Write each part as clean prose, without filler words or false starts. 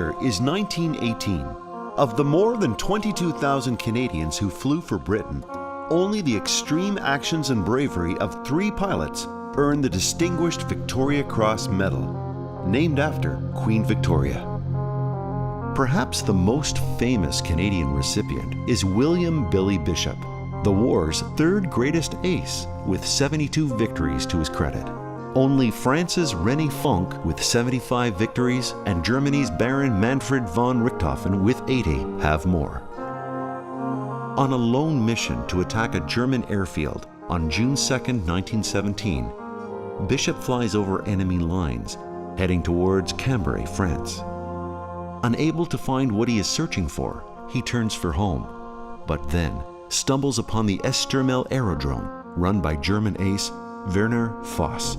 year is 1918. Of the more than 22,000 Canadians who flew for Britain, only the extreme actions and bravery of 3 pilots earned the Distinguished Victoria Cross Medal, named after Queen Victoria. Perhaps the most famous Canadian recipient is William "Billy" Bishop, the war's 3rd greatest ace with 72 victories to his credit. Only France's René Fonck with 75 victories and Germany's Baron Manfred von Richthofen with 80 have more. On a lone mission to attack a German airfield on June 2, 1917, Bishop flies over enemy lines, heading towards Cambrai, France. Unable to find what he is searching for, he turns for home, but then stumbles upon the Estermel aerodrome run by German ace Werner Voss.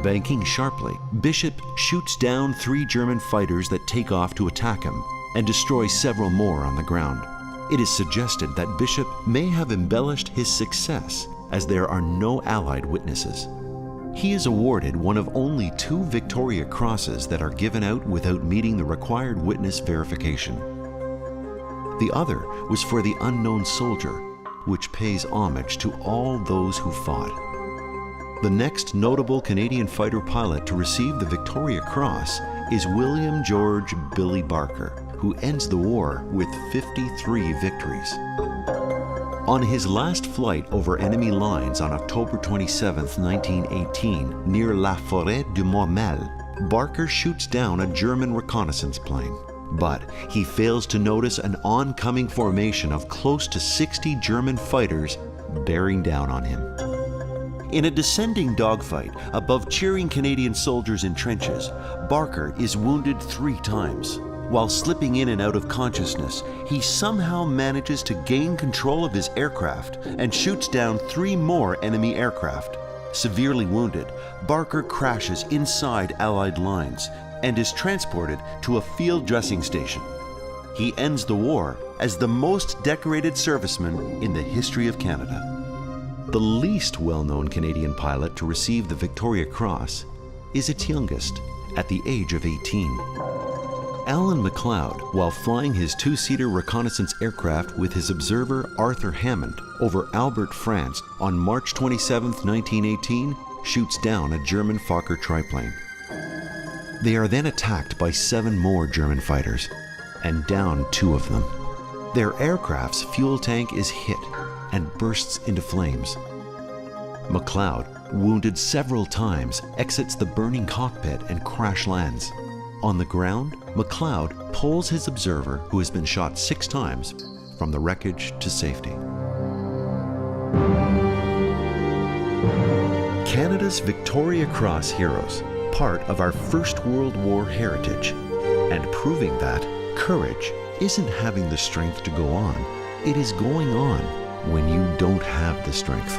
Banking sharply, Bishop shoots down 3 German fighters that take off to attack him and destroy several more on the ground. It is suggested that Bishop may have embellished his success, as there are no Allied witnesses. He is awarded one of only 2 Victoria Crosses that are given out without meeting the required witness verification. The other was for the unknown soldier, which pays homage to all those who fought. The next notable Canadian fighter pilot to receive the Victoria Cross is William George "Billy" Barker, who ends the war with 53 victories. On his last flight over enemy lines on October 27, 1918, near La Forêt du Mormel, Barker shoots down a German reconnaissance plane. But he fails to notice an oncoming formation of close to 60 German fighters bearing down on him. In a descending dogfight above cheering Canadian soldiers in trenches, Barker is wounded 3 times. While slipping in and out of consciousness, he somehow manages to gain control of his aircraft and shoots down 3 more enemy aircraft. Severely wounded, Barker crashes inside Allied lines and is transported to a field dressing station. He ends the war as the most decorated serviceman in the history of Canada. The least well-known Canadian pilot to receive the Victoria Cross is its youngest, at the age of 18. Alan Mcleod, while flying his 2-seater reconnaissance aircraft with his observer Arthur Hammond over Albert, France on March 27, 1918, shoots down a German Fokker triplane. They are then attacked by 7 more German fighters, and down 2 of them. Their aircraft's fuel tank is hit and bursts into flames. Mcleod, wounded several times, exits the burning cockpit and crash lands. On the ground, Mcleod pulls his observer, who has been shot 6 times, from the wreckage to safety. Canada's Victoria Cross heroes, part of our First World War heritage, and proving that courage isn't having the strength to go on, it is going on when you don't have the strength.